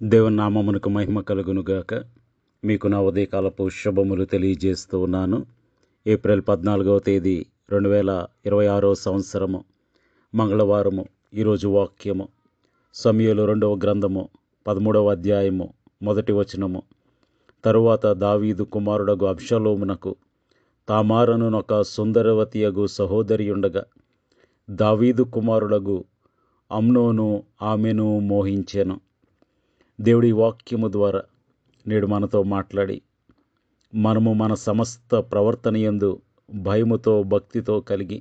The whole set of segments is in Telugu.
దేవుని నామమునకు మహిమ కలుగునుగాక. మీకు నా ఉదయకాలపు శుభములు తెలియజేస్తూ ఉన్నాను. ఏప్రిల్ 14వ తేదీ 2026 సంవత్సరము మంగళవారము. ఈరోజు వాక్యము సమూయేలు 2వ గ్రంథము 13వ అధ్యాయము 1వ వచనము. తరువాత దావీదు కుమారుడగు అబ్షాలోమునకు తామారనునొక సుందరవతియగు సహోదరి ఉండగా, దావీదు కుమారుడగు అమ్నోను ఆమెను మోహించెను. దేవుడి వాక్యము ద్వారా నేడు మనతో మాట్లాడి, మనము మన సమస్త ప్రవర్తన యందు భయముతో భక్తితో కలిగి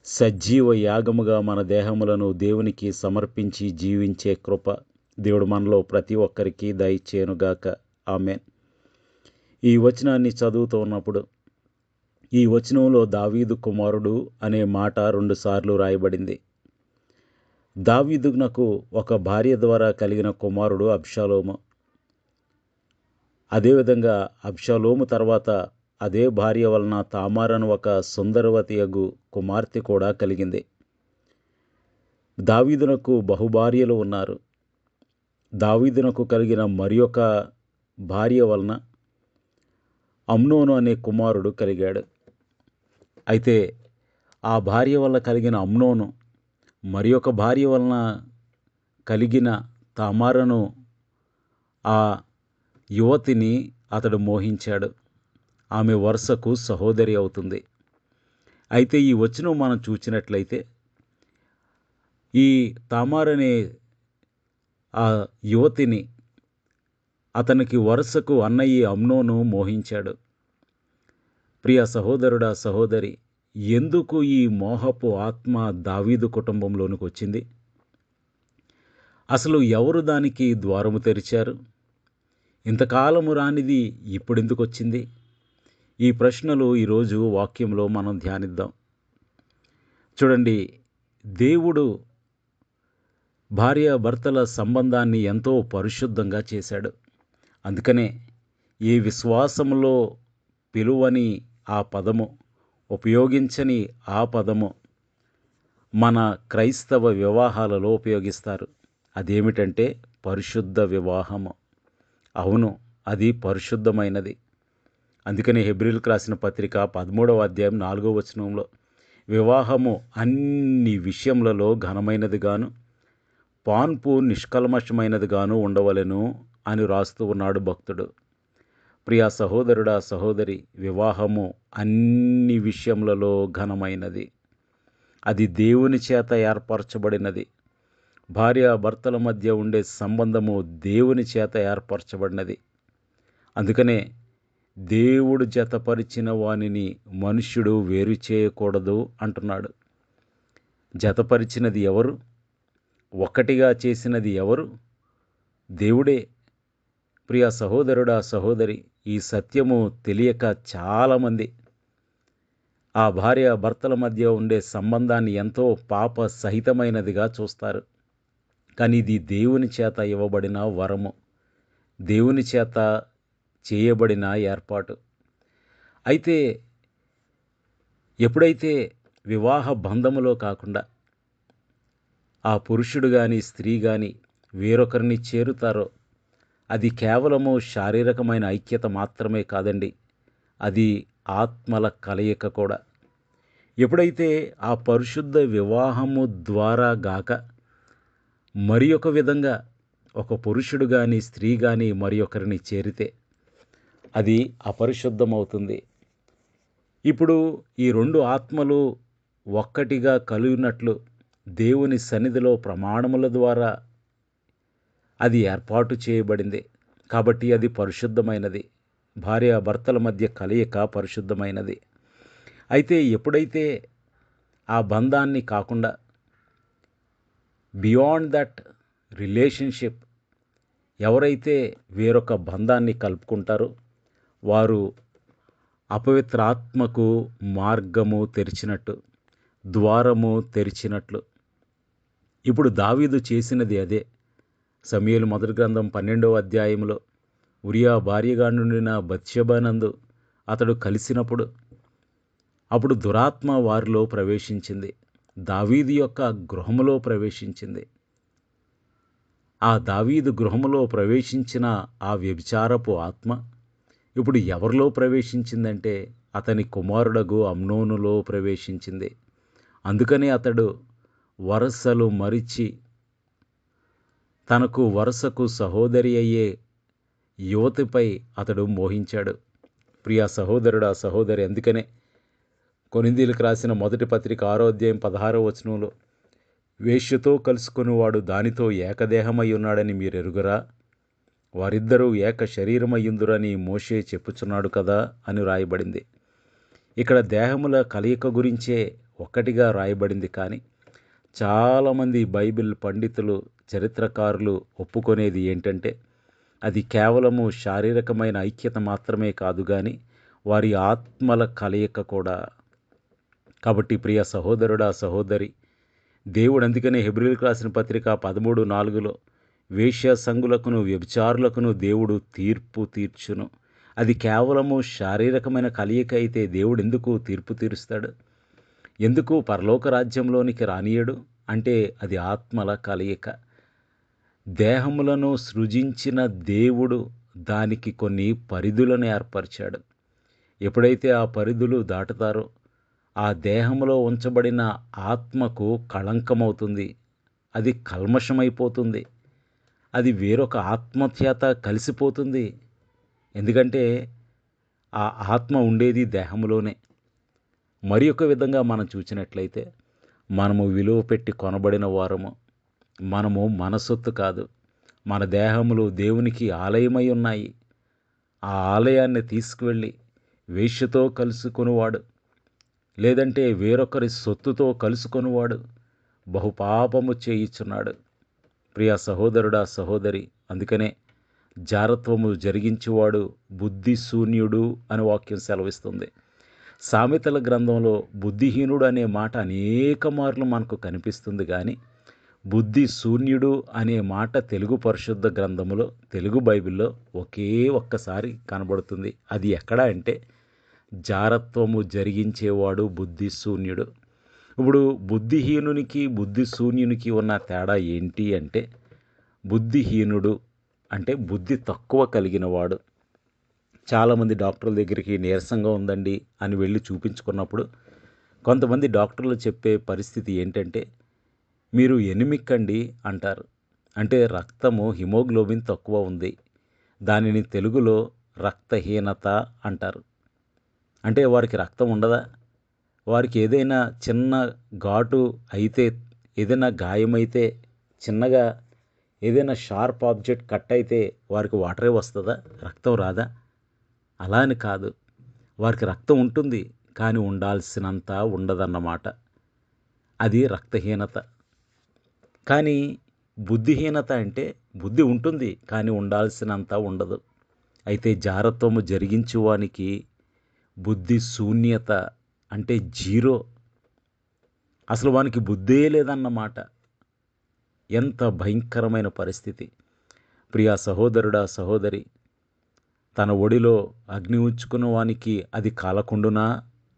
సజీవ యాగముగా మన దేహములను దేవునికి సమర్పించి జీవించే కృప దేవుడు మనలో ప్రతి ఒక్కరికి దయచేయునుగాక. ఆమేన్. ఈ వచనాన్ని చదువుతూ ఉన్నప్పుడు ఈ వచనంలో దావీదు కుమారుడు అనే మాట 2 సార్లు రాయబడింది. దావీదునకు ఒక భార్య ద్వారా కలిగిన కుమారుడు అబ్షాలోము. అదేవిధంగా అబ్షాలోము తర్వాత అదే భార్య వలన తామారను ఒక సుందరవతియగు కుమార్తె కూడా కలిగింది. దావీదునకు బహుభార్యలు ఉన్నారు. దావీదునకు కలిగిన మరి ఒక భార్య వలన అమ్నోను అనే కుమారుడు కలిగాడు. అయితే ఆ భార్య వల్ల కలిగిన అమ్నోను మరి ఒక భార్య వలన కలిగిన తామారను, ఆ యువతిని అతడు మోహించాడు. ఆమె వరుసకు సహోదరి అవుతుంది. అయితే ఈ వచనం మనం చూసినట్లయితే ఈ తామారనే ఆ యువతిని అతనికి వరుసకు అన్నయ్య అమ్నోను మోహించాడు. ప్రియ సహోదరుడా, సహోదరి, ఎందుకు ఈ మోహపు ఆత్మ దావీదు కుటుంబంలోనికి వచ్చింది? అసలు ఎవరు దానికి ద్వారము తెరిచారు? ఇంతకాలము రానిది ఇప్పుడెందుకు వచ్చింది? ఈ ప్రశ్నలు ఈరోజు వాక్యంలో మనం ధ్యానిద్దాం. చూడండి, దేవుడు భార్యాభర్తల సంబంధాన్ని ఎంతో పరిశుద్ధంగా చేశాడు. అందుకనే ఏ విశ్వాసములో పిలువని ఆ పదము, ఉపయోగించని ఆ పదము మన క్రైస్తవ వివాహాలలో ఉపయోగిస్తారు. అదేమిటంటే పరిశుద్ధ వివాహము. అవును, అది పరిశుద్ధమైనది. అందుకని హెబ్రీయులకు రాసిన పత్రిక 13వ అధ్యాయం 4వ వచనంలో వివాహము అన్ని విషయములలో ఘనమైనదిగాను పాన్పు నిష్కల్మషమైనదిగాను ఉండవలెను అని రాస్తూ ఉన్నాడు భక్తుడు. ప్రియా సహోదరుడా, సహోదరి, వివాహము అన్ని విషయములలో ఘనమైనది. అది దేవుని చేత ఏర్పరచబడినది. భార్యాభర్తల మధ్య ఉండే సంబంధము దేవుని చేత ఏర్పరచబడినది. అందుకనే దేవుడు జతపరిచిన వానిని మనుష్యుడు వేరు చేయకూడదు అంటున్నాడు. జతపరిచినది ఎవరు? ఒక్కటిగా చేసినది ఎవరు? దేవుడే. ప్రియ సహోదరుడా, సహోదరి, ఈ సత్యము తెలియక చాలామంది ఆ భార్యాభర్తల మధ్య ఉండే సంబంధాన్ని ఎంతో పాప సహితమైనదిగా చూస్తారు. కానీ ఇది దేవుని చేత ఇవ్వబడిన వరము, దేవుని చేత చేయబడిన ఏర్పాటు. అయితే ఎప్పుడైతే వివాహ బంధములో కాకుండా ఆ పురుషుడు కానీ స్త్రీ కానీ వేరొకరిని చేరుతారో, అది కేవలము శారీరకమైన ఐక్యత మాత్రమే కాదండి, అది ఆత్మల కలయిక కూడా. ఎప్పుడైతే ఆ పరిశుద్ధ వివాహము ద్వారా గాక మరి ఒక విధంగా ఒక పురుషుడు కానీ స్త్రీ కానీ మరి ఒకరిని చేరితే అది అపరిశుద్ధమవుతుంది. ఇప్పుడు ఈ 2 ఆత్మలు ఒక్కటిగా కలిగినట్లు దేవుని సన్నిధిలో ప్రమాణముల ద్వారా అది ఏర్పాటు చేయబడింది. కాబట్టి అది పరిశుద్ధమైనది. భార్యాభర్తల మధ్య కలయిక పరిశుద్ధమైనది. అయితే ఎప్పుడైతే ఆ బంధాన్ని కాకుండా బియాండ్ దట్ రిలేషన్షిప్ ఎవరైతే వేరొక బంధాన్ని కలుపుకుంటారో వారు అపవిత్రాత్మకు మార్గము తెరిచినట్టు, ద్వారము తెరిచినట్లు. ఇప్పుడు దావీదు చేసినది అదే. సమూయేలు మొదటి గ్రంథం 12వ అధ్యాయంలో ఉరియా భార్యగా నుండిన బత్షెబనందు అతడు కలిసినప్పుడు అప్పుడు దురాత్మ వారిలో ప్రవేశించింది. దావీదు యొక్క గృహములో ప్రవేశించింది. ఆ దావీదు గృహములో ప్రవేశించిన ఆ వ్యభిచారపు ఆత్మ ఇప్పుడు ఎవరిలో ప్రవేశించిందంటే అతని కుమారుడగు అమ్నోనులో ప్రవేశించింది. అందుకని అతడు వరసలు మరిచి తనకు వరుసకు సహోదరి అయ్యే యువతిపై అతడు మోహించాడు. ప్రియా సహోదరుడా సహోదరి, అందుకనే కొరింథీయులకు రాసిన మొదటి పత్రిక 6వ అధ్యాయం 16వ వచనంలో వేశ్యతో కలుసుకొనివాడు దానితో ఏకదేహమై ఉన్నాడని మీరెరుగరా? వారిద్దరూ ఏక శరీరమయ్యుందురని మోషే చెప్పుచున్నాడు కదా అని రాయబడింది. ఇక్కడ దేహముల కలయిక గురించే ఒక్కటిగా రాయబడింది. కానీ చాలామంది బైబిల్ పండితులు, చరిత్రకారులు ఒప్పుకొనేది ఏంటంటే అది కేవలము శారీరకమైన ఐక్యత మాత్రమే కాదు కానీ వారి ఆత్మల కలయిక కూడా. కాబట్టి ప్రియ సహోదరుడా సహోదరి, దేవుడు అందుకనే హెబ్రీయులకు రాసిన పత్రిక 13:4లో వేశ్య సంగులకును వ్యభిచారులకును దేవుడు తీర్పు తీర్చును. అది కేవలము శారీరకమైన కలయిక అయితే దేవుడు ఎందుకు తీర్పు తీరుస్తాడు? ఎందుకు పరలోక రాజ్యంలోనికి రానియడు? అంటే అది ఆత్మల కలయిక. దేహములను సృజించిన దేవుడు దానికి కొన్ని పరిధులను ఏర్పరిచాడు. ఎప్పుడైతే ఆ పరిధులు దాటుతారో ఆ దేహంలో ఉంచబడిన ఆత్మకు కళంకమవుతుంది. అది కల్మషమైపోతుంది. అది వేరొక ఆత్మచేత కలిసిపోతుంది. ఎందుకంటే ఆ ఆత్మ ఉండేది దేహంలోనే. మరి ఒక విధంగా మనం చూసినట్లయితే మనము విలువ పెట్టి కొనబడిన వారము. మనము మన సొత్తు కాదు. మన దేహములు దేవునికి ఆలయమై ఉన్నాయి. ఆ ఆలయాన్ని తీసుకువెళ్ళి వేశ్యతో కలుసుకొనివాడు, లేదంటే వేరొకరి సొత్తుతో కలుసుకొనివాడు బహుపాపము చేయుచున్నాడు. ప్రియ సహోదరుడా సహోదరి, అందుకనే జారత్వము జరిగించేవాడు బుద్ధి శూన్యుడు అని వాక్యం సెలవిస్తుంది. సామెతల గ్రంథంలో బుద్ధిహీనుడు అనే మాట అనేక మార్లు మనకు కనిపిస్తుంది. కానీ బుద్ధి శూన్యుడు అనే మాట తెలుగు పరిశుద్ధ గ్రంథములో, తెలుగు బైబిల్లో ఒకే ఒక్కసారి కనబడుతుంది. అది ఎక్కడ అంటే జారత్వము జరిగించేవాడు బుద్ధి శూన్యుడు. ఇప్పుడు బుద్ధిహీనునికి బుద్ధి శూన్యునికి ఉన్న తేడా ఏంటి అంటే, బుద్ధిహీనుడు అంటే బుద్ధి తక్కువ కలిగినవాడు. చాలామంది డాక్టర్ల దగ్గరికి నీరసంగా ఉందండి అని వెళ్ళి చూపించుకున్నప్పుడు కొంతమంది డాక్టర్లు చెప్పే పరిస్థితి ఏంటంటే, మీరు ఎనిమిక్ అండి అంటారు. అంటే రక్తము హిమోగ్లోబిన్ తక్కువ ఉంది. దానిని తెలుగులో రక్తహీనత అంటారు. అంటే వారికి రక్తం ఉండదా? వారికి ఏదైనా చిన్న ఘాటు అయితే, ఏదైనా గాయమైతే, చిన్నగా ఏదైనా షార్ప్ ఆబ్జెక్ట్ కట్ అయితే వారికి వాటరే వస్తుందా? రక్తం రాదా? అలా అని కాదు. వారికి రక్తం ఉంటుంది కానీ ఉండాల్సినంత ఉండదన్నమాట. అది రక్తహీనత. కానీ బుద్ధిహీనత అంటే బుద్ధి ఉంటుంది కానీ ఉండాల్సినంత ఉండదు. అయితే జారత్వము జరిగించువానికి బుద్ధి శూన్యత అంటే జీరో. అసలు వానికి బుద్ధే లేదన్నమాట. ఎంత భయంకరమైన పరిస్థితి! ప్రియా సహోదరుడా సహోదరి, తన ఒడిలో అగ్ని ఉంచుకున్న వానికి అది కాలకుండునా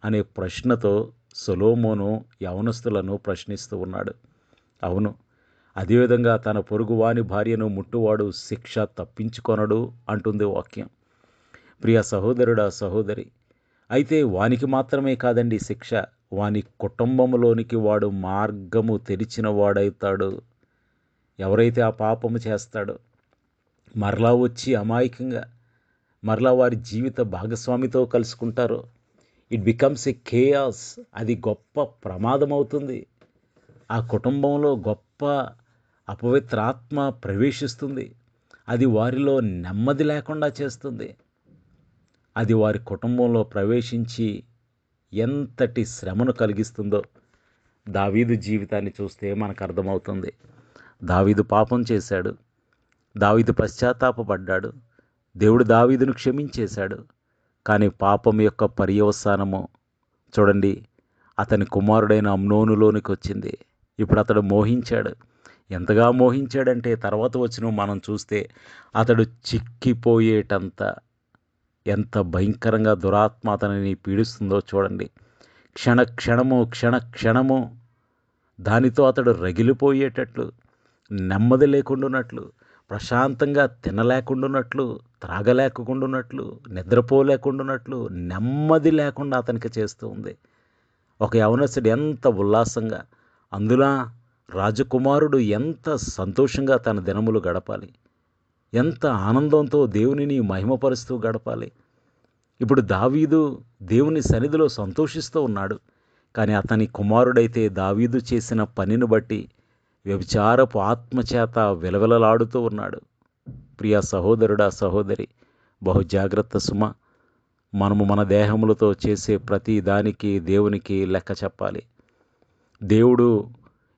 అనే ప్రశ్నతో సొలొమోను యవనస్తులను ప్రశ్నిస్తూ ఉన్నాడు. అవును, అదేవిధంగా తన పొరుగువాని భార్యను ముట్టువాడు శిక్ష తప్పించుకొనడు అంటుంది వాక్యం. ప్రియ సహోదరుడా సహోదరి, అయితే వానికి మాత్రమే కాదండి శిక్ష, వాని కుటుంబంలోనికి వాడు మార్గము తెరిచిన వాడవుతాడు. ఎవరైతే ఆ పాపము చేస్తాడో మరలా వచ్చి అమాయకంగా మరలా వారి జీవిత భాగస్వామితో కలుసుకుంటారో ఇట్ బికమ్స్ ఏ కేయాస్. అది గొప్ప ప్రమాదం అవుతుంది. ఆ కుటుంబంలో గొప్ప అపవిత్రాత్మ ప్రవేశిస్తుంది. అది వారిలో నెమ్మది లేకుండా చేస్తుంది. అది వారి కుటుంబంలో ప్రవేశించి ఎంతటి శ్రమను కలిగిస్తుందో దావీదు జీవితాన్ని చూస్తే మనకు అర్థమవుతుంది. దావీదు పాపం చేశాడు. దావీదు పశ్చాత్తాపపడ్డాడు. దేవుడు దావీదును క్షమించేశాడు. కానీ పాపం యొక్క పర్యవసానము చూడండి, అతని కుమారుడైన అమ్నోనులోనికి వచ్చింది. ఇప్పుడు అతడు మోహించాడు. ఎంతగా మోహించాడంటే తర్వాత వచ్చిన మనం చూస్తే అతడు చిక్కిపోయేటంత, ఎంత భయంకరంగా దురాత్మ అతనిని పీడిస్తుందో చూడండి. క్షణ క్షణము దానితో అతడు రగిలిపోయేటట్లు నెమ్మది లేకుండాన్నట్లు, ప్రశాంతంగా తినలేకుండాన్నట్లు, త్రాగలేకుండాన్నట్లు, నిద్రపోలేకుండాన్నట్లు, నెమ్మది లేకుండా అతనికి చేస్తూ ఉంది. ఒక యవనస్తుడు ఎంత ఉల్లాసంగా, అందున రాజకుమారుడు ఎంత సంతోషంగా తన దినములు గడపాలి, ఎంత ఆనందంతో దేవునిని మహిమపరుస్తూ గడపాలి. ఇప్పుడు దావీదు దేవుని సన్నిధిలో సంతోషిస్తూ ఉన్నాడు. కానీ అతని కుమారుడైతే దావీదు చేసిన పనిని బట్టి వ్యభిచారపు ఆత్మచేత విలవిలలాడుతూ ఉన్నాడు. ప్రియ సహోదరుడా, సహోదరి, బహు జాగ్రత్త సుమ. మనము మన దేహములతో చేసే ప్రతి దానికి దేవునికి లెక్క చెప్పాలి. దేవుడు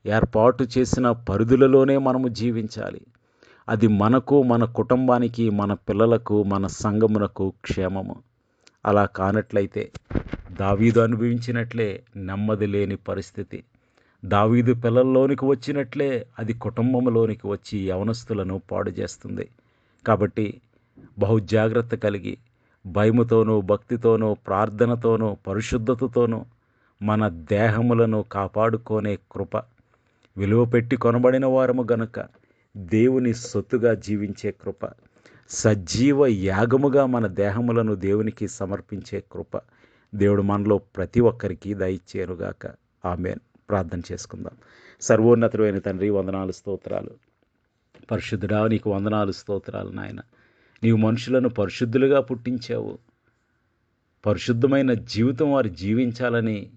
ఏర్పాటు చేసిన పరిధులలోనే మనము జీవించాలి. అది మనకు, మన కుటుంబానికి, మన పిల్లలకు, మన సంఘమునకు క్షేమము. అలా కానట్లయితే దావీదు అనుభవించినట్లే నెమ్మది లేని పరిస్థితి, దావీదు పిల్లల్లోనికి వచ్చినట్లే అది కుటుంబంలోనికి వచ్చి యవనస్తులను పాడు చేస్తుంది. కాబట్టి బహు జాగ్రత్త కలిగి, భయముతోనూ, భక్తితోనూ, ప్రార్థనతోనూ, పరిశుద్ధతతోనూ మన దేహములను కాపాడుకునే కృప, విలువ పెట్టి కొనబడిన వారము గనుక దేవుని సొత్తుగా జీవించే కృప, సజీవ యాగముగా మన దేహములను దేవునికి సమర్పించే కృప దేవుడు మనలో ప్రతి ఒక్కరికి దయచేయునుగాక. ఆమేన్. ప్రార్థన చేసుకుందాం. సర్వోన్నతుడైన తండ్రి, వందనాలు, స్తోత్రాలు. పరిశుద్ధుడా, నీకు వందనాలు, స్తోత్రాలు నాయన. నీవు మనుషులను పరిశుద్ధులుగా పుట్టించావు. పరిశుద్ధమైన జీవితం వారు జీవించాలని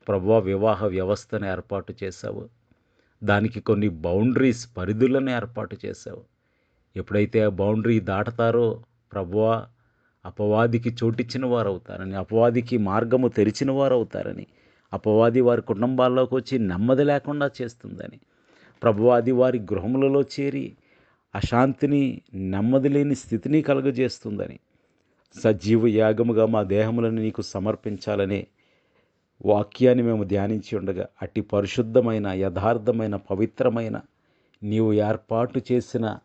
ప్రభువా వివాహ వ్యవస్థను ఏర్పాటు చేశావు. దానికి కొన్ని బౌండరీస్, పరిధులను ఏర్పాటు చేశావు. ఎప్పుడైతే ఆ బౌండరీ దాటతారో ప్రభువా అపవాదికి చోటిచ్చిన వారు అవుతారని, అపవాదికి మార్గము తెరిచిన వారు అవుతారని, అపవాది వారి కుటుంబాల్లోకి వచ్చి నెమ్మది లేకుండా చేస్తుందని, ప్రభువాది వారి గృహములలో చేరి అశాంతిని, నెమ్మది లేని స్థితిని కలుగజేస్తుందని, సజీవ యాగముగా మా దేహములను నీకు సమర్పించాలనే వాక్యాన్ని మేము ధ్యానించి ఉండగా, అట్టి పరిశుద్ధమైన, యథార్థమైన, పవిత్రమైన నీవు ఏర్పాటు చేసిన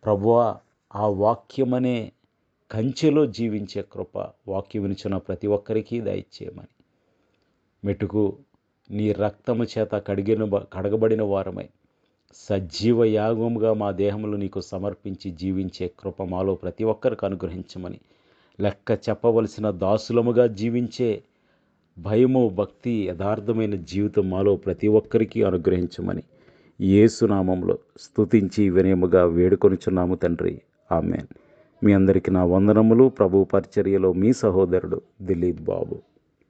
ప్రభువా ఆ వాక్యమనే కంచెలో జీవించే కృప, వాక్యం వినుచున్న ప్రతి ఒక్కరికి దయచేయమని, మెటుకు నీ రక్తము చేత కడగబడిన వారమై సజీవ యాగముగా మా దేహములు నీకు సమర్పించి జీవించే కృప మాలో ప్రతి ఒక్కరికి అనుగ్రహించమని, లెక్క చెప్పవలసిన దాసులముగా జీవించే భయము, భక్తి, యథార్థమైన జీవితం మాలో ప్రతి ఒక్కరికి అనుగ్రహించమని యేసు నామములో స్తుతించి వినయముగా వేడుకొనుచున్నాము తండ్రి. ఆమేన్. మీ అందరికీ నా వందనములు. ప్రభు పరిచర్యలో మీ సహోదరుడు దిలీప్ బాబు.